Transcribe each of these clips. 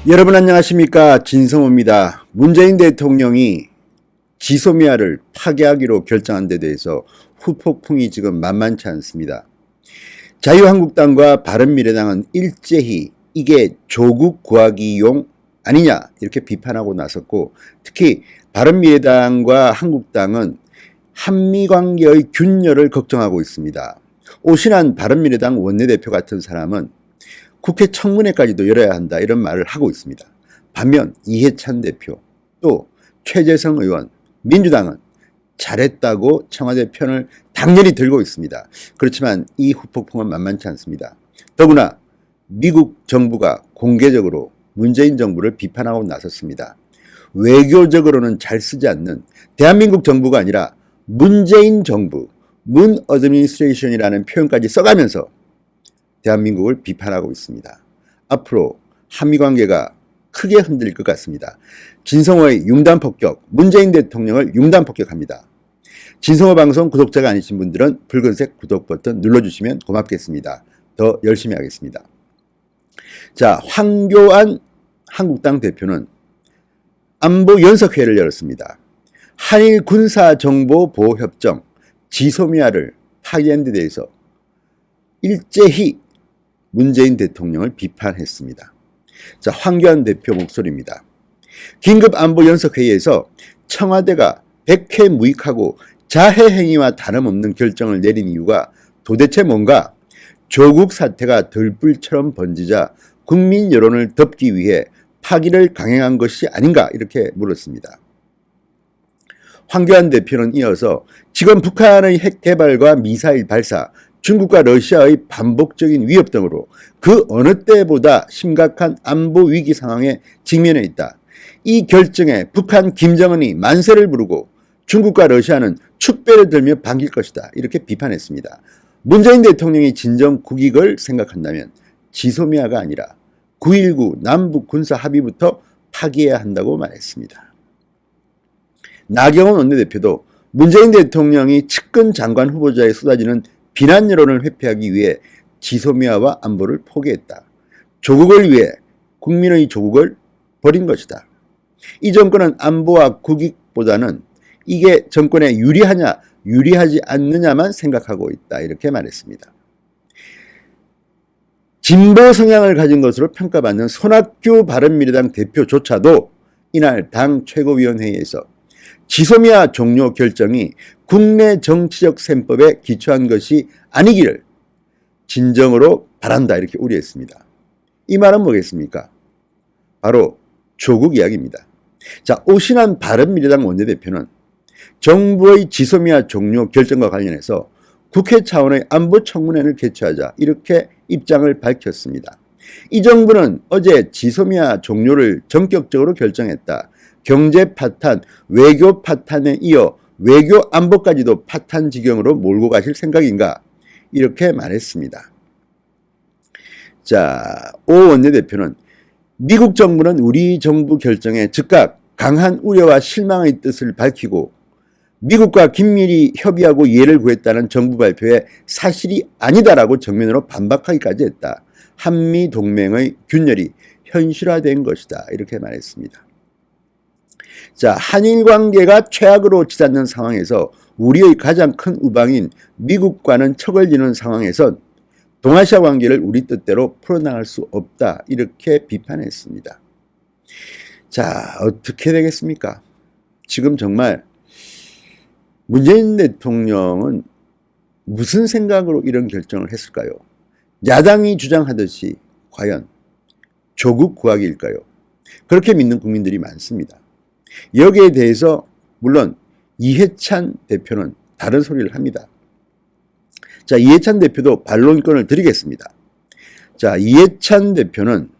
여러분 안녕하십니까, 진성호입니다. 문재인 대통령이 지소미아를 파괴하기로 결정한 데 대해서 후폭풍이 지금 만만치 않습니다. 자유한국당과 바른미래당은 일제히 이게 조국 구하기용 아니냐 이렇게 비판하고 나섰고, 특히 바른미래당과 한국당은 한미관계의 균열을 걱정하고 있습니다. 오신환 바른미래당 원내대표 같은 사람은 국회 청문회까지도 열어야 한다 이런 말을 하고 있습니다. 반면 이해찬 대표 또 최재성 의원 민주당은 잘했다고 청와대 편을 당연히 들고 있습니다. 그렇지만 이 후폭풍은 만만치 않습니다. 더구나 미국 정부가 공개적으로 문재인 정부를 비판하고 나섰습니다. 외교적으로는 잘 쓰지 않는 대한민국 정부가 아니라 문재인 정부, 문 어드미니스트레이션이라는 표현까지 써가면서 대한민국을 비판하고 있습니다. 앞으로 한미관계가 크게 흔들릴 것 같습니다. 진성호의 융단폭격, 문재인 대통령을 융단폭격합니다. 진성호 방송 구독자가 아니신 분들은 붉은색 구독 버튼 눌러주시면 고맙겠습니다. 더 열심히 하겠습니다. 자, 황교안 한국당 대표는 안보 연석회의를 열었습니다. 한일 군사정보보호협정 지소미아를 파기한 데 대해서 일제히 문재인 대통령을 비판했습니다. 자, 황교안 대표 목소리입니다. 긴급안보연석회의에서 청와대가 백회무익하고 자해행위와 다름없는 결정을 내린 이유가 도대체 뭔가? 조국 사태가 들불처럼 번지자 국민 여론을 덮기 위해 파기를 강행한 것이 아닌가 이렇게 물었습니다. 황교안 대표는 이어서 지금 북한의 핵 개발과 미사일 발사, 중국과 러시아의 반복적인 위협 등으로 그 어느 때보다 심각한 안보 위기 상황에 직면해 있다. 이 결정에 북한 김정은이 만세를 부르고 중국과 러시아는 축배를 들며 반길 것이다. 이렇게 비판했습니다. 문재인 대통령이 진정 국익을 생각한다면 지소미아가 아니라 9.19 남북 군사 합의부터 파기해야 한다고 말했습니다. 나경원 원내대표도 문재인 대통령이 측근 장관 후보자에 쏟아지는 비난 여론을 회피하기 위해 지소미아와 안보를 포기했다. 조국을 위해 국민의 조국을 버린 것이다. 이 정권은 안보와 국익보다는 이게 정권에 유리하냐 유리하지 않느냐만 생각하고 있다. 이렇게 말했습니다. 진보 성향을 가진 것으로 평가받는 손학규 바른미래당 대표조차도 이날 당 최고위원회의에서 지소미아 종료 결정이 국내 정치적 셈법에 기초한 것이 아니기를 진정으로 바란다 이렇게 우려했습니다. 이 말은 뭐겠습니까? 바로 조국 이야기입니다. 자, 오신환 바른미래당 원내대표는 정부의 지소미아 종료 결정과 관련해서 국회 차원의 안보청문회를 개최하자 이렇게 입장을 밝혔습니다. 이 정부는 어제 지소미아 종료를 전격적으로 결정했다. 경제 파탄, 외교 파탄에 이어 외교 안보까지도 파탄 지경으로 몰고 가실 생각인가? 이렇게 말했습니다. 자, 오 원내대표는 미국 정부는 우리 정부 결정에 즉각 강한 우려와 실망의 뜻을 밝히고 미국과 긴밀히 협의하고 이해를 구했다는 정부 발표에 사실이 아니다라고 정면으로 반박하기까지 했다. 한미 동맹의 균열이 현실화된 것이다. 이렇게 말했습니다. 자, 한일 관계가 최악으로 치닫는 상황에서 우리의 가장 큰 우방인 미국과는 척을 지는 상황에선 동아시아 관계를 우리 뜻대로 풀어나갈 수 없다. 이렇게 비판했습니다. 자, 어떻게 되겠습니까? 지금 정말 문재인 대통령은 무슨 생각으로 이런 결정을 했을까요? 야당이 주장하듯이 과연 조국 구하기일까요? 그렇게 믿는 국민들이 많습니다. 여기에 대해서 물론 이해찬 대표는 다른 소리를 합니다. 자, 이해찬 대표도 반론권을 드리겠습니다. 자, 이해찬 대표는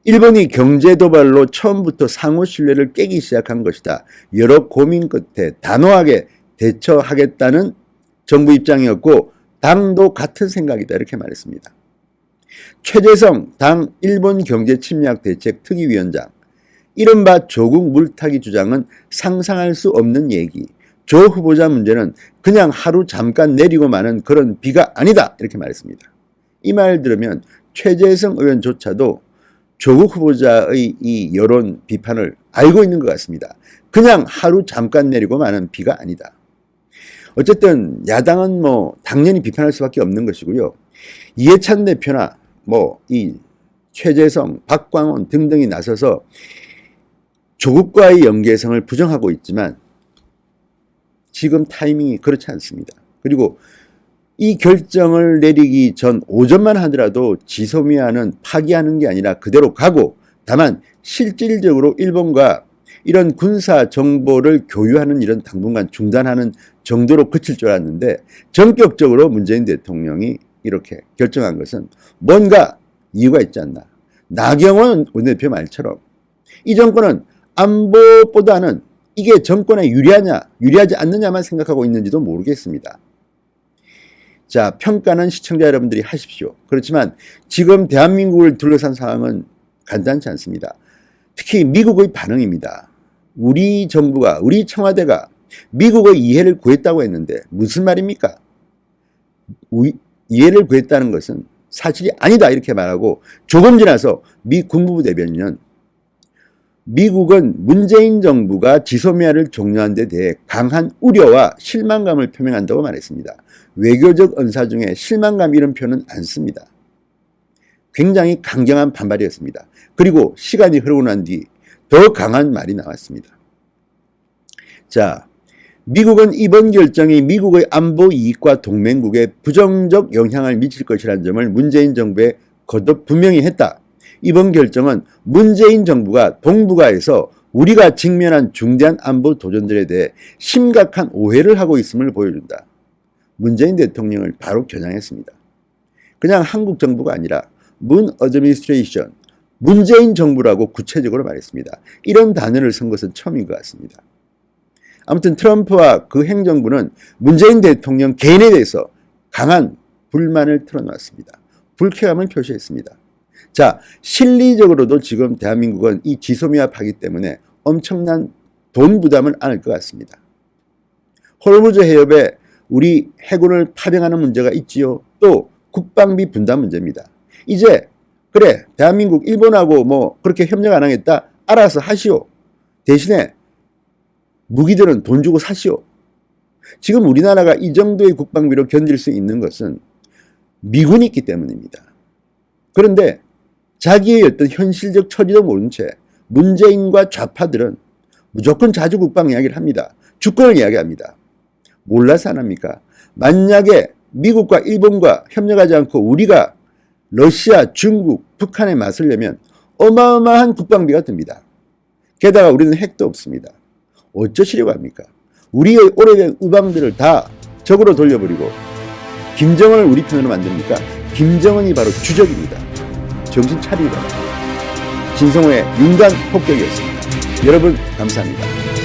일본이 경제 도발로 처음부터 상호 신뢰를 깨기 시작한 것이다. 여러 고민 끝에 단호하게 대처하겠다는 정부 입장이었고 당도 같은 생각이다. 이렇게 말했습니다. 최재성 당 일본 경제 침략 대책 특위위원장, 이른바 조국 물타기 주장은 상상할 수 없는 얘기. 조 후보자 문제는 그냥 하루 잠깐 내리고 마는 그런 비가 아니다. 이렇게 말했습니다. 이 말 들으면 최재성 의원조차도 조국 후보자의 이 여론 비판을 알고 있는 것 같습니다. 그냥 하루 잠깐 내리고 마는 비가 아니다. 어쨌든 야당은 뭐 당연히 비판할 수밖에 없는 것이고요. 이해찬 대표나 뭐 이 최재성, 박광온 등등이 나서서 조국과의 연계성을 부정하고 있지만 지금 타이밍이 그렇지 않습니다. 그리고 이 결정을 내리기 전 오전만 하더라도 지소미아는 파기하는 게 아니라 그대로 가고, 다만 실질적으로 일본과 이런 군사 정보를 교유하는 이런 당분간 중단하는 정도로 그칠 줄 알았는데, 전격적으로 문재인 대통령이 이렇게 결정한 것은 뭔가 이유가 있지 않나. 나경원 원내대표 말처럼 이 정권은 안보보다는 이게 정권에 유리하냐 유리하지 않느냐만 생각하고 있는지도 모르겠습니다. 자, 평가는 시청자 여러분들이 하십시오. 그렇지만 지금 대한민국을 둘러싼 상황은 간단치 않습니다. 특히 미국의 반응입니다. 우리 정부가, 우리 청와대가 미국의 이해를 구했다고 했는데 무슨 말입니까? 이해를 구했다는 것은 사실이 아니다 이렇게 말하고, 조금 지나서 미 국무부 대변인은 미국은 문재인 정부가 지소미아를 종료한 데 대해 강한 우려와 실망감을 표명한다고 말했습니다. 외교적 언사 중에 실망감 이런 표현은 안 씁니다. 굉장히 강경한 반발이었습니다. 그리고 시간이 흐르고 난 뒤 더 강한 말이 나왔습니다. 자, 미국은 이번 결정이 미국의 안보 이익과 동맹국에 부정적 영향을 미칠 것이라는 점을 문재인 정부에 거듭 분명히 했다. 이번 결정은 문재인 정부가 동북아에서 우리가 직면한 중대한 안보 도전들에 대해 심각한 오해를 하고 있음을 보여준다. 문재인 대통령을 바로 겨냥했습니다. 그냥 한국 정부가 아니라 문 어드미니스트레이션, 문재인 정부라고 구체적으로 말했습니다. 이런 단어를 쓴 것은 처음인 것 같습니다. 아무튼 트럼프와 그 행정부는 문재인 대통령 개인에 대해서 강한 불만을 털어놓았습니다. 불쾌감을 표시했습니다. 자, 실리적으로도 지금 대한민국은 이 지소미아 파기 때문에 엄청난 돈 부담을 안을 것 같습니다. 호르무즈 해협에 우리 해군을 파병하는 문제가 있지요. 또 국방비 분담 문제입니다. 이제 그래, 대한민국 일본하고 뭐 그렇게 협력 안 하겠다, 알아서 하시오. 대신에 무기들은 돈 주고 사시오. 지금 우리나라가 이 정도의 국방비로 견딜 수 있는 것은 미군이 있기 때문입니다. 그런데 자기의 어떤 현실적 처지도 모른 채 문재인과 좌파들은 무조건 자주 국방 이야기를 합니다. 주권을 이야기합니다. 몰라서 안 합니까? 만약에 미국과 일본과 협력하지 않고 우리가 러시아, 중국, 북한에 맞서려면 어마어마한 국방비가 듭니다. 게다가 우리는 핵도 없습니다. 어쩌시려고 합니까? 우리의 오래된 우방들을 다 적으로 돌려버리고 김정은을 우리 편으로 만듭니까? 김정은이 바로 주적입니다. 정신 차리기 바랍니다. 진성호의 윤관 폭격이었습니다. 여러분 감사합니다.